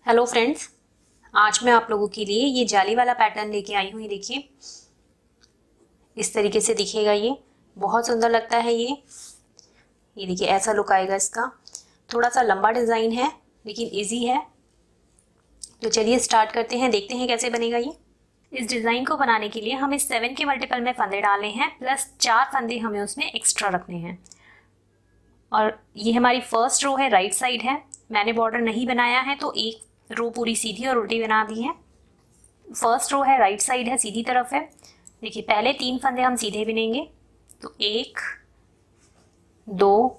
Hello friends, आज मैं आप लोगों के लिए ये जाली वाला पैटर्न लेके आई हूँ। ये देखिए, इस तरीके से दिखेगा। ये बहुत सुंदर लगता है। ये देखिए, ऐसा लुक आएगा इसका। थोड़ा सा लंबा डिज़ाइन है लेकिन इजी है। तो चलिए स्टार्ट करते हैं, देखते हैं कैसे बनेगा ये। इस डिज़ाइन को बनाने के लिए हमें 7 के मल्टीपल में फंदे डालने हैं, प्लस 4 फंदे हमें उसमें एक्स्ट्रा रखने हैं। और ये हमारी फर्स्ट रो है, राइट साइड है। मैंने बॉर्डर नहीं बनाया है तो एक रो पूरी सीधी और उल्टी बना दी है। फर्स्ट रो है, राइट साइड है, सीधी तरफ है। देखिए, पहले 3 फंदे हम सीधे बिनेंगे। तो 1 2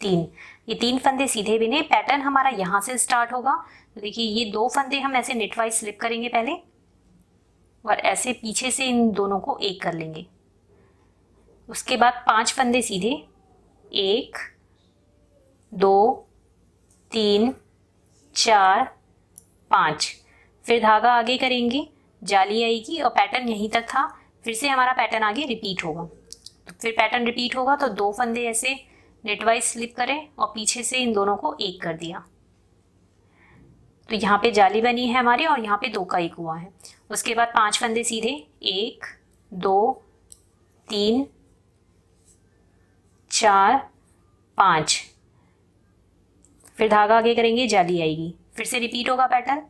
3, ये 3 फंदे सीधे बिने। पैटर्न हमारा यहाँ से स्टार्ट होगा। तो देखिए, ये 2 फंदे हम ऐसे नेटवाइज स्लिप करेंगे पहले, और ऐसे पीछे से इन दोनों को एक कर लेंगे। उसके बाद 5 फंदे सीधे, 1 2 3 4 5। फिर धागा आगे करेंगे, जाली आएगी और पैटर्न यहीं तक था। फिर से हमारा पैटर्न आगे रिपीट होगा। तो फिर पैटर्न रिपीट होगा तो 2 फंदे ऐसे नेटवाइज स्लिप करें और पीछे से इन दोनों को एक कर दिया। तो यहाँ पे जाली बनी है हमारी और यहाँ पे 2 का एक हुआ है। उसके बाद 5 फंदे सीधे, 1 2 3 4 5। फिर धागा आगे करेंगे, जाली आएगी। फिर से रिपीट होगा पैटर्न।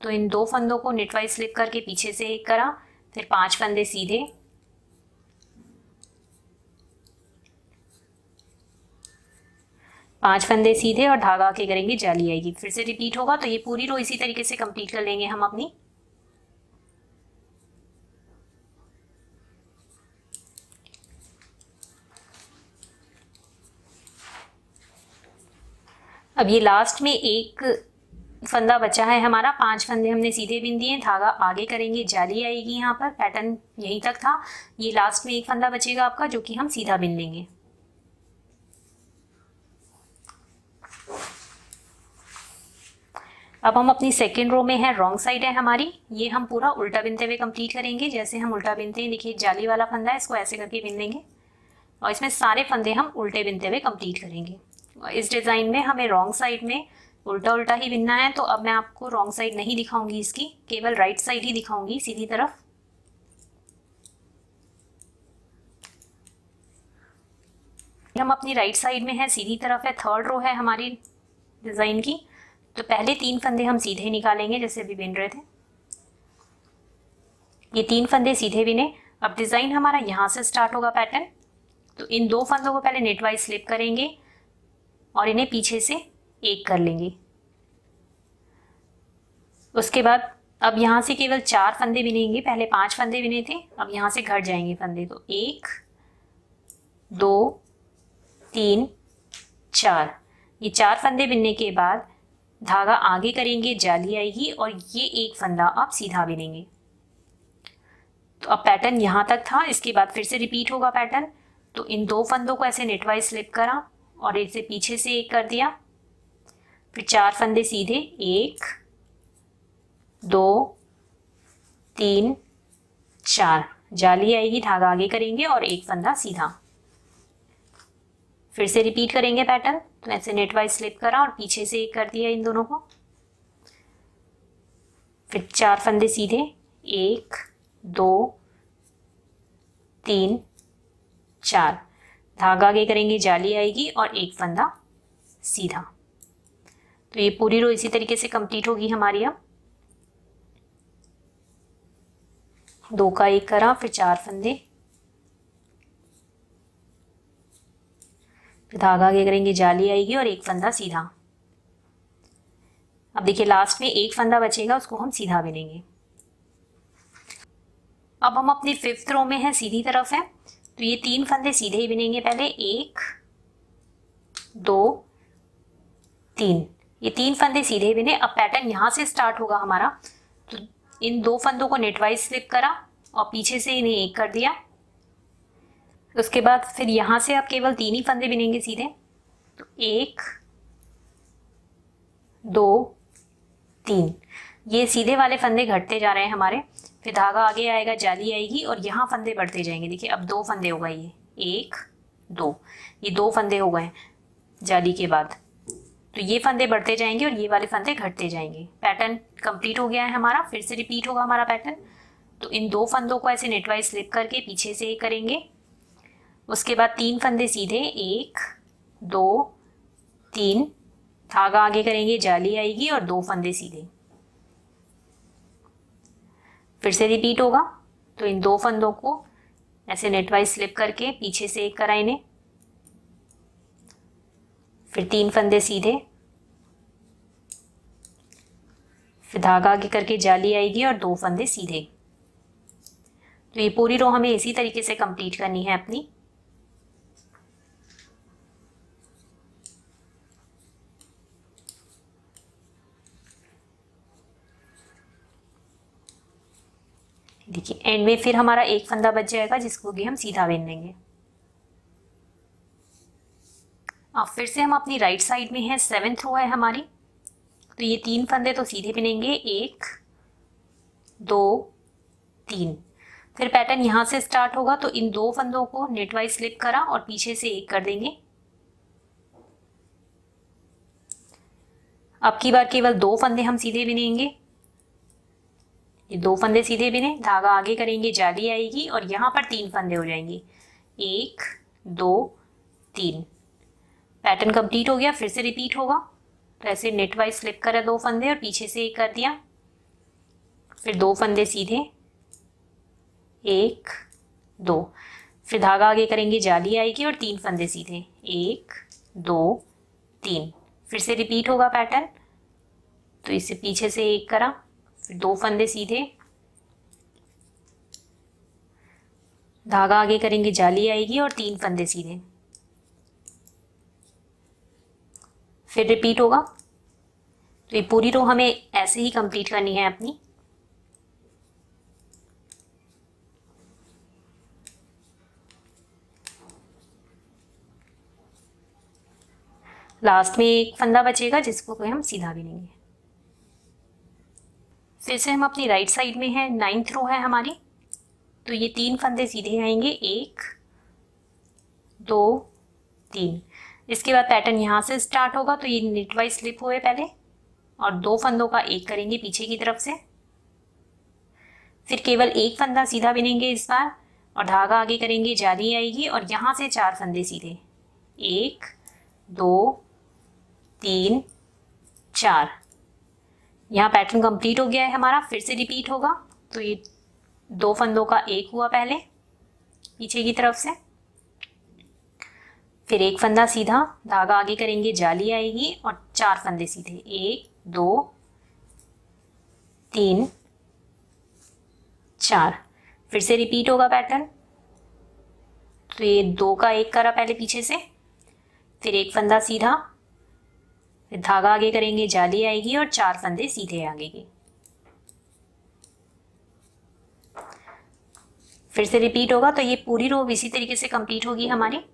तो इन 2 फंदों को नेटवाइज स्लिप करके पीछे से एक करा। फिर 5 फंदे सीधे, 5 फंदे सीधे और धागा आगे करेंगे, जाली आएगी। फिर से रिपीट होगा। तो ये पूरी रो इसी तरीके से कंप्लीट कर लेंगे हम अपनी। अब ये लास्ट में एक फंदा बचा है हमारा। 5 फंदे हमने सीधे बिन दिए, धागा आगे करेंगे, जाली आएगी। यहाँ पर पैटर्न यहीं तक था। ये लास्ट में एक फंदा बचेगा आपका, जो कि हम सीधा बिन लेंगे। अब हम अपनी सेकेंड रो में है, रॉन्ग साइड है हमारी। ये हम पूरा उल्टा बिनते हुए कंप्लीट करेंगे। जैसे हम उल्टा बिनते हैं, देखिए जाली वाला फंदा है, इसको ऐसे करके बिन लेंगे और इसमें सारे फंदे हम उल्टे बिनते हुए कंप्लीट करेंगे। और इस डिज़ाइन में हमें रॉन्ग साइड में उल्टा उल्टा ही बिनना है। तो अब मैं आपको रॉन्ग साइड नहीं दिखाऊंगी इसकी, केवल राइट साइड ही दिखाऊंगी, सीधी तरफ। हम अपनी राइट साइड में है, सीधी तरफ है, थर्ड रो है हमारी डिज़ाइन की। तो पहले 3 फंदे हम सीधे निकालेंगे, जैसे अभी बिन रहे थे। ये 3 फंदे सीधे बिने। अब डिज़ाइन हमारा यहाँ से स्टार्ट होगा पैटर्न। तो इन 2 फंदों को पहले नेटवाइज स्लिप करेंगे और इन्हें पीछे से एक कर लेंगे। उसके बाद अब यहाँ से केवल 4 फंदे बिनेंगे। पहले 5 फंदे बिने थे, अब यहाँ से घट जाएंगे फंदे। तो 1 2 3 4, ये 4 फंदे बिनने के बाद धागा आगे करेंगे, जाली आएगी और ये एक फंदा आप सीधा बिनेंगे। तो अब पैटर्न यहाँ तक था। इसके बाद फिर से रिपीट होगा पैटर्न। तो इन 2 फंदों को ऐसे नेटवाइज स्लिप करा और इसे पीछे से एक कर दिया। फिर 4 फंदे सीधे, 1 2 3 4, जाली आएगी, धागा आगे करेंगे और एक फंदा सीधा। फिर से रिपीट करेंगे पैटर्न। तो ऐसे नेटवाइज स्लिप करा और पीछे से एक कर दिया इन दोनों को। फिर 4 फंदे सीधे, 1 2 3 4, धागा आगे करेंगे, जाली आएगी और एक फंदा सीधा। तो ये पूरी रो इसी तरीके से कंप्लीट होगी हमारी। अब 2 का एक करा, फिर 4 फंदे, फिर धागा आगे करेंगे, जाली आएगी और एक फंदा सीधा। अब देखिए, लास्ट में एक फंदा बचेगा, उसको हम सीधा बिनेंगे। अब हम अपनी 5th रो में है, सीधी तरफ है। तो ये 3 फंदे सीधे ही बिनेंगे पहले, 1 2 3, ये 3 फंदे सीधे बिने। अब पैटर्न यहाँ से स्टार्ट होगा हमारा। तो इन 2 फंदों को नेटवाइज स्लिप करा और पीछे से इन्हें एक कर दिया। उसके बाद फिर यहाँ से आप केवल 3 ही फंदे बिनेंगे सीधे। तो 1 2 3, ये सीधे वाले फंदे घटते जा रहे हैं हमारे। फिर धागा आगे आएगा, जाली आएगी और यहाँ फंदे बढ़ते जाएंगे। देखिए, अब 2 फंदे हो गए, ये 1 2, ये 2 फंदे हो गए जाली के बाद। तो ये फंदे बढ़ते जाएंगे और ये वाले फंदे घटते जाएंगे। पैटर्न कंप्लीट हो गया है हमारा। फिर से रिपीट होगा हमारा पैटर्न। तो इन 2 फंदों को ऐसे नेटवाइज स्लिप करके पीछे से करेंगे। उसके बाद 3 फंदे सीधे, 1 2 3, धागा आगे करेंगे, जाली आएगी और 2 फंदे सीधे। फिर से रिपीट होगा। तो इन 2 फंदों को ऐसे नेटवाइज स्लिप करके पीछे से कराएंगे। फिर 3 फंदे सीधे, फिर धागा आगे करके जाली आएगी और 2 फंदे सीधे। तो ये पूरी रो हमें इसी तरीके से कंप्लीट करनी है अपनी। देखिए एंड में फिर हमारा एक फंदा बच जाएगा जिसको भी हम सीधा बिन लेंगे। अब फिर से हम अपनी राइट साइड में है, 7th रो है हमारी। तो ये 3 फंदे तो सीधे बिनेंगे, 1 2 3। फिर पैटर्न यहाँ से स्टार्ट होगा। तो इन 2 फंदों को नेटवाइज स्लिप करा और पीछे से एक कर देंगे। अब की बार केवल 2 फंदे हम सीधे बिनेंगे। ये 2 फंदे सीधे बिने, धागा आगे करेंगे, जाली आएगी और यहाँ पर 3 फंदे हो जाएंगे, 1 2 3। पैटर्न कंप्लीट हो गया। फिर से रिपीट होगा। तो ऐसे नेट वाइज स्लिप करा 2 फंदे और पीछे से एक कर दिया। फिर 2 फंदे सीधे, 1 2। फिर धागा आगे करेंगे, जाली आएगी और 3 फंदे सीधे, 1 2 3। फिर से रिपीट होगा पैटर्न। तो इससे पीछे से एक करा, फिर 2 फंदे सीधे, धागा आगे करेंगे, जाली आएगी और 3 फंदे सीधे। फिर रिपीट होगा। तो ये पूरी रो हमें ऐसे ही कंप्लीट करनी है अपनी। लास्ट में एक फंदा बचेगा जिसको हम सीधा बिनेंगे। फिर से हम अपनी राइट साइड में है, 9th रो है हमारी। तो ये 3 फंदे सीधे आएंगे, 1 2 3। इसके बाद पैटर्न यहाँ से स्टार्ट होगा। तो ये नेट वाइज स्लिप हुए पहले और 2 फंदों का एक करेंगे पीछे की तरफ से। फिर केवल एक फंदा सीधा बिनेंगे इस बार और धागा आगे करेंगे, जाली आएगी और यहाँ से 4 फंदे सीधे, 1 2 3 4। यहाँ पैटर्न कंप्लीट हो गया है हमारा। फिर से रिपीट होगा। तो ये 2 फंदों का एक हुआ पहले पीछे की तरफ से, फिर एक फंदा सीधा, धागा आगे करेंगे, जाली आएगी और 4 फंदे सीधे, 1 2 3 4। फिर से रिपीट होगा पैटर्न। तो ये 2 का एक करा पहले पीछे से, फिर एक फंदा सीधा, फिर धागा आगे करेंगे, जाली आएगी और 4 फंदे सीधे आगे के। फिर से रिपीट होगा। तो ये पूरी रो इसी तरीके से कंप्लीट होगी हमारी।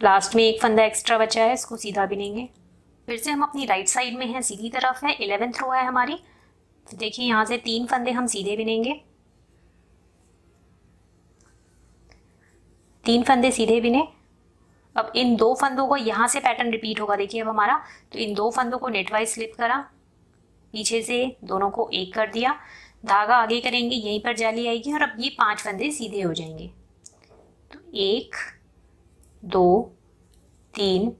लास्ट में एक फंदा एक्स्ट्रा बचा है, इसको सीधा बिनेंगे। फिर से हम अपनी राइट साइड में है, सीधी तरफ है, 11th रो है हमारी। तो देखिए यहाँ से 3 फंदे हम सीधे बिनेंगे, 3 फंदे सीधे बिने। अब इन 2 फंदों को यहाँ से पैटर्न रिपीट होगा। देखिए अब हमारा, तो इन 2 फंदों को नेटवाइज स्लिप करा, पीछे से दोनों को एक कर दिया, धागा आगे करेंगे, यहीं पर जाली आएगी और अब ये 5 फंदे सीधे हो जाएंगे। तो 1 2 3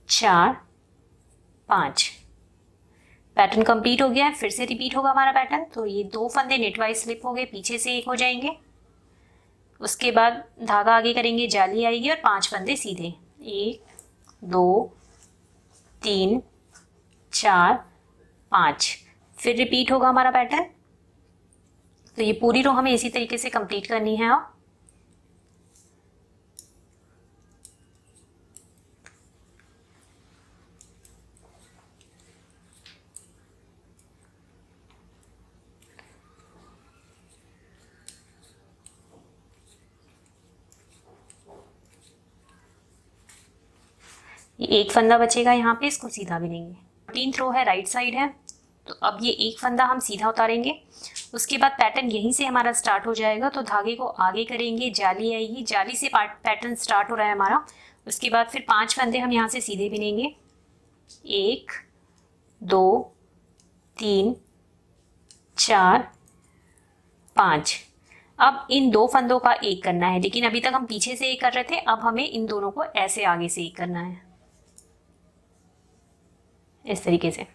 4 5। पैटर्न कंप्लीट हो गया है। फिर से रिपीट होगा हमारा पैटर्न। तो ये 2 फंदे नेटवाइज स्लिप हो गए, पीछे से एक हो जाएंगे। उसके बाद धागा आगे करेंगे, जाली आएगी और 5 फंदे सीधे, 1 2 3 4 5। फिर रिपीट होगा हमारा पैटर्न। तो ये पूरी रो हमें इसी तरीके से कंप्लीट करनी है। अब ये एक फंदा बचेगा यहाँ पे, इसको सीधा बिनेंगे। 13th रो है, राइट साइड है। तो अब ये एक फंदा हम सीधा उतारेंगे उसके बाद पैटर्न यहीं से हमारा स्टार्ट हो जाएगा, तो धागे को आगे करेंगे, जाली आएगी, जाली से पैटर्न स्टार्ट हो रहा है हमारा। उसके बाद फिर 5 फंदे हम यहाँ से सीधे बिनेंगे, 1 2 3 4 5। अब इन 2 फंदों का एक करना है, लेकिन अभी तक हम पीछे से एक कर रहे थे, अब हमें इन दोनों को ऐसे आगे से एक करना है, इस तरीके से।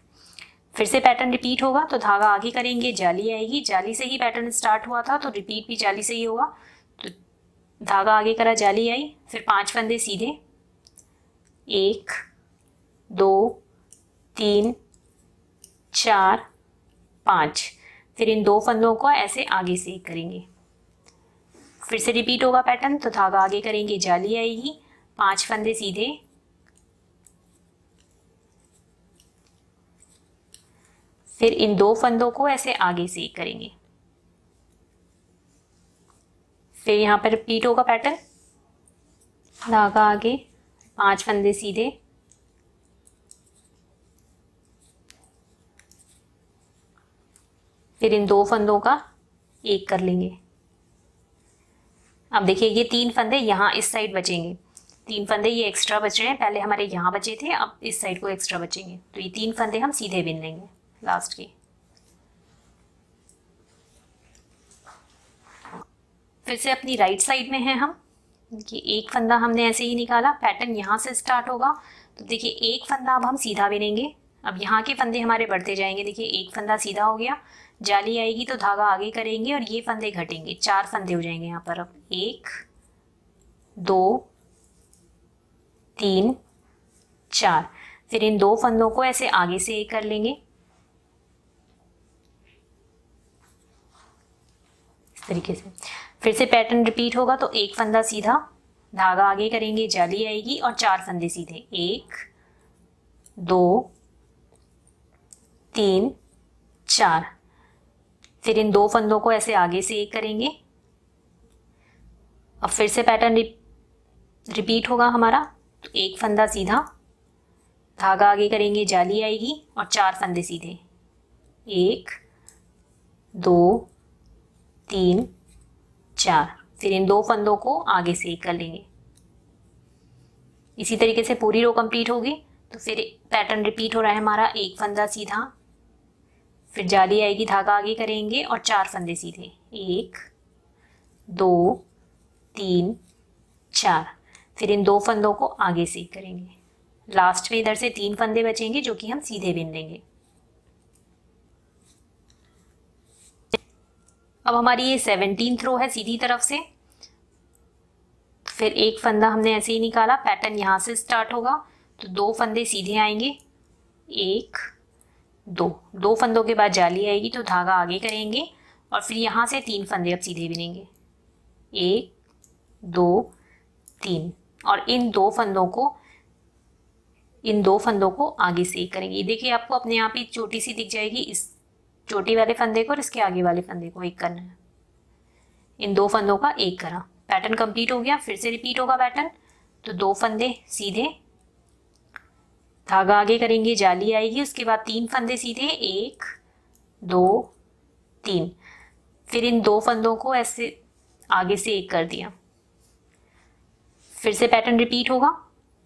फिर से पैटर्न रिपीट होगा, तो धागा आगे करेंगे, जाली आएगी, जाली से ही पैटर्न स्टार्ट हुआ था तो रिपीट भी जाली से ही होगा। तो धागा आगे करा, जाली आई, फिर 5 फंदे सीधे, 1 2 3 4 5। फिर इन 2 फंदों को ऐसे आगे से एक करेंगे, फिर से रिपीट होगा पैटर्न। तो धागा आगे करेंगे, जाली आएगी, 5 फंदे सीधे, फिर इन 2 फंदों को ऐसे आगे से एक करेंगे, फिर यहाँ पर रिपीट होगा पैटर्न, धागा आगे, 5 फंदे सीधे, फिर इन 2 फंदों का एक कर लेंगे। अब देखिए ये 3 फंदे यहाँ इस साइड बचेंगे, 3 फंदे ये एक्स्ट्रा बच रहे हैं, पहले हमारे यहाँ बचे थे, अब इस साइड को एक्स्ट्रा बचेंगे, तो ये 3 फंदे हम सीधे बिन लेंगे लास्ट के। फिर से अपनी राइट साइड में है हम, देखिए एक फंदा हमने ऐसे ही निकाला, पैटर्न यहाँ से स्टार्ट होगा, तो देखिए एक फंदा अब हम सीधा बिनेंगे। अब यहाँ के फंदे हमारे बढ़ते जाएंगे, देखिए एक फंदा सीधा हो गया, जाली आएगी तो धागा आगे करेंगे और ये फंदे घटेंगे, 4 फंदे हो जाएंगे यहाँ पर। अब 1 2 3 4, फिर इन 2 फंदों को ऐसे आगे से एक कर लेंगे, इस तरीके से। फिर से पैटर्न रिपीट होगा, तो एक फंदा सीधा, धागा आगे करेंगे, जाली आएगी और 4 फंदे सीधे, 1 2 3 4। फिर इन 2 फंदों को ऐसे आगे से एक करेंगे। अब फिर से पैटर्न रिपीट होगा हमारा, तो एक फंदा सीधा, धागा आगे करेंगे, जाली आएगी और 4 फंदे सीधे, 1 2 3 4। फिर इन 2 फंदों को आगे से एक कर लेंगे। इसी तरीके से पूरी रो कंप्लीट होगी। तो फिर पैटर्न रिपीट हो रहा है हमारा, एक फंदा सीधा, फिर जाली आएगी, धागा आगे करेंगे और 4 फंदे सीधे, 1 2 3 4। फिर इन 2 फंदों को आगे से करेंगे, लास्ट में इधर से 3 फंदे बचेंगे जो कि हम सीधे बिन लेंगे। अब हमारी ये 17th रो है सीधी तरफ से। फिर एक फंदा हमने ऐसे ही निकाला, पैटर्न यहाँ से स्टार्ट होगा, तो 2 फंदे सीधे आएंगे, 1 2 फंदों के बाद जाली आएगी तो धागा आगे करेंगे और फिर यहाँ से 3 फंदे अब सीधे बिनेंगे, 1 2 3। और इन 2 फंदों को आगे से करेंगे। देखिए आपको अपने आप ही चोटी सी दिख जाएगी, इस चोटी वाले फंदे को और इसके आगे वाले फंदे को एक करना है। इन 2 फंदों का एक करा, पैटर्न कंप्लीट हो गया। फिर से रिपीट होगा पैटर्न, तो 2 फंदे सीधे, धागा आगे करेंगे, जाली आएगी, उसके बाद 3 फंदे सीधे, 1 2 3। फिर इन 2 फंदों को ऐसे आगे से एक कर दिया। फिर से पैटर्न रिपीट होगा,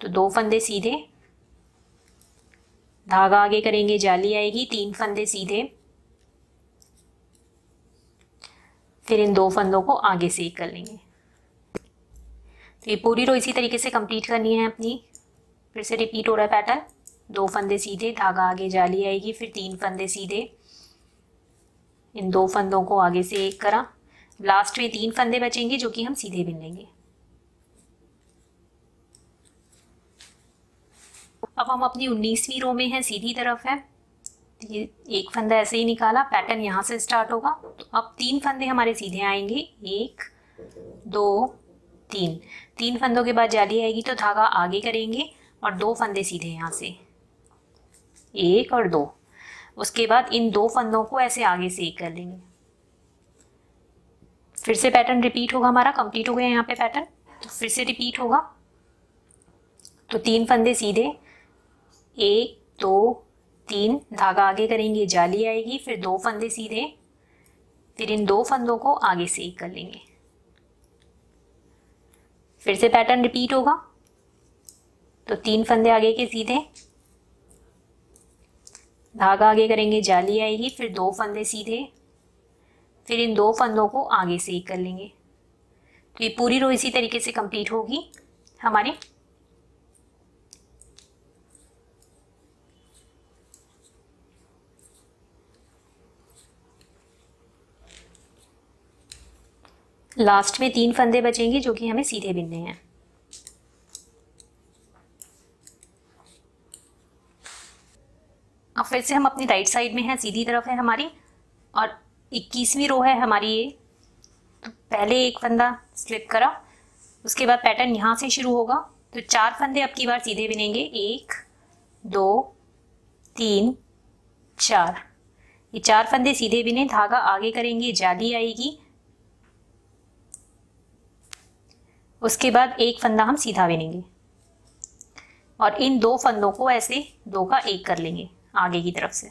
तो 2 फंदे सीधे, धागा आगे करेंगे, जाली आएगी, 3 फंदे सीधे, फिर इन 2 फंदों को आगे से एक कर लेंगे। तो ये पूरी रो इसी तरीके से कंप्लीट करनी है अपनी। फिर से रिपीट हो रहा है पैटर्न, 2 फंदे सीधे, धागा आगे, जाली आएगी, फिर 3 फंदे सीधे, इन 2 फंदों को आगे से एक करा, लास्ट में 3 फंदे बचेंगे जो कि हम सीधे बिन लेंगे। अब हम अपनी 19वीं रो में हैं, सीधी तरफ है। ये एक फंदा ऐसे ही निकाला, पैटर्न यहाँ से स्टार्ट होगा, तो अब 3 फंदे हमारे सीधे आएंगे, 1 2 3। 3 फंदों के बाद जाली आएगी तो धागा आगे करेंगे और 2 फंदे सीधे यहाँ से, 1 और 2। उसके बाद इन 2 फंदों को ऐसे आगे से एक कर लेंगे। फिर से पैटर्न रिपीट होगा हमारा, कंप्लीट हो गया यहाँ पे पैटर्न। तो फिर से रिपीट होगा, तो 3 फंदे सीधे, 1 2 3, धागा आगे करेंगे, जाली आएगी, फिर 2 फंदे सीधे, फिर इन 2 फंदों को आगे से एक कर लेंगे। फिर से पैटर्न रिपीट होगा, तो 3 फंदे आगे के सीधे, धागा आगे करेंगे, जाली आएगी, फिर 2 फंदे सीधे, फिर इन 2 फंदों को आगे से एक कर लेंगे। तो ये पूरी रो इसी तरीके से कंप्लीट होगी हमारी। लास्ट में 3 फंदे बचेंगे जो कि हमें सीधे बिनने हैं। अब फिर से हम अपनी राइट साइड में हैं, सीधी तरफ है हमारी, और 21वीं रो है हमारी ये। तो पहले एक फंदा स्लिप करा, उसके बाद पैटर्न यहाँ से शुरू होगा। तो 4 फंदे अब की बार सीधे बिनेंगे, 1 2 3 4। ये 4 फंदे सीधे बिने, धागा आगे करेंगे, जाली आएगी, उसके बाद एक फंदा हम सीधा बिनेंगे और इन 2 फंदों को ऐसे 2 का एक कर लेंगे आगे की तरफ से।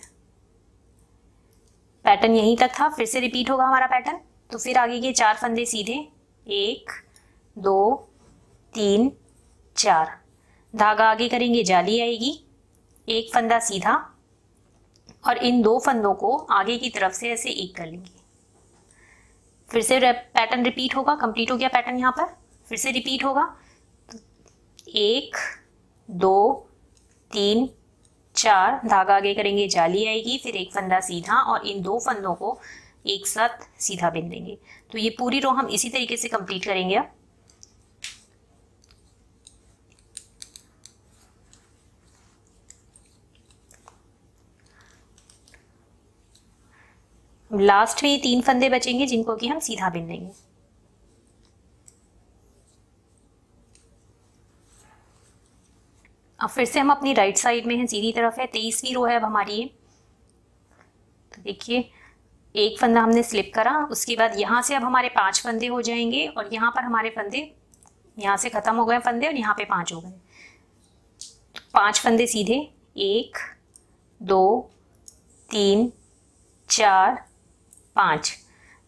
पैटर्न यहीं तक था, फिर से रिपीट होगा हमारा पैटर्न। तो फिर आगे के 4 फंदे सीधे, 1 2 3 4, धागा आगे करेंगे, जाली आएगी, एक फंदा सीधा और इन 2 फंदों को आगे की तरफ से ऐसे एक कर लेंगे। फिर से पैटर्न रिपीट होगा, कंप्लीट हो गया पैटर्न यहाँ पर, फिर से रिपीट होगा। तो 1 2 3 4, धागा आगे करेंगे, जाली आएगी, फिर एक फंदा सीधा और इन 2 फंदों को एक साथ सीधा बिन देंगे। तो ये पूरी रो हम इसी तरीके से कंप्लीट करेंगे। अब लास्ट में 3 फंदे बचेंगे जिनको कि हम सीधा बिन देंगे। अब फिर से हम अपनी राइट साइड में हैं, सीधी तरफ है, 23वीं रो है अब हमारी ये। तो देखिए, एक फंदा हमने स्लिप करा, उसके बाद यहाँ से अब हमारे 5 फंदे हो जाएंगे और यहाँ पर हमारे फंदे यहाँ से खत्म हो गए फंदे और यहाँ पे 5 हो गए। 5 फंदे सीधे, 1 2 3 4 5,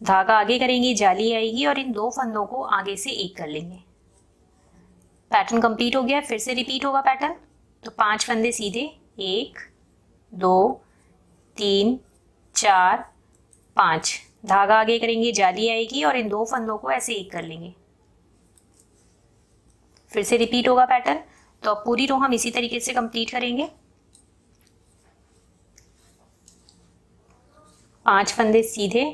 धागा आगे करेंगे, जाली आएगी और इन 2 फंदों को आगे से एक कर लेंगे। पैटर्न कंप्लीट हो गया, फिर से रिपीट होगा पैटर्न। तो 5 फंदे सीधे, 1 2 3 4 5, धागा आगे करेंगे, जाली आएगी और इन 2 फंदों को ऐसे एक कर लेंगे। फिर से रिपीट होगा पैटर्न। तो अब पूरी रो हम इसी तरीके से कंप्लीट करेंगे। 5 फंदे सीधे,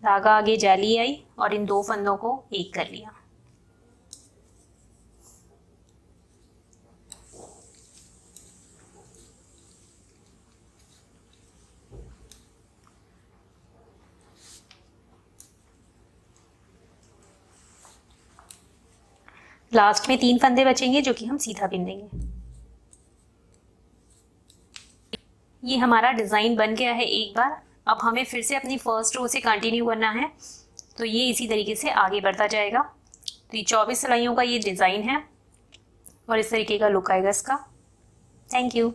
धागा आगे, जाली आई और इन 2 फंदों को एक कर लिया। लास्ट में 3 फंदे बचेंगे जो कि हम सीधा बिन देंगे। ये हमारा डिज़ाइन बन गया है एक बार। अब हमें फिर से अपनी फर्स्ट रो से कंटिन्यू करना है, तो ये इसी तरीके से आगे बढ़ता जाएगा। तो ये 24 सिलाइयों का ये डिज़ाइन है और इस तरीके का लुक आएगा इसका। Thank you.